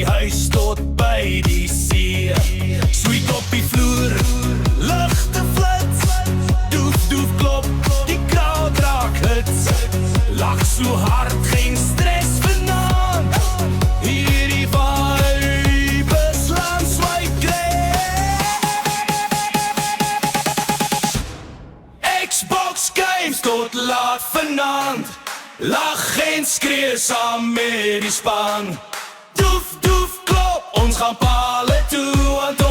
die huis tot by die see. Sweet op die vloer, ligte flits, doef doef klop, die crowd raak hits. Lach so hard, geen stress vanaand. Hierdie vibe is landswyd Xbox games tot laat vanaand. Lach en skree saam met die span. Doef doef klop, ons gaan pale toe, want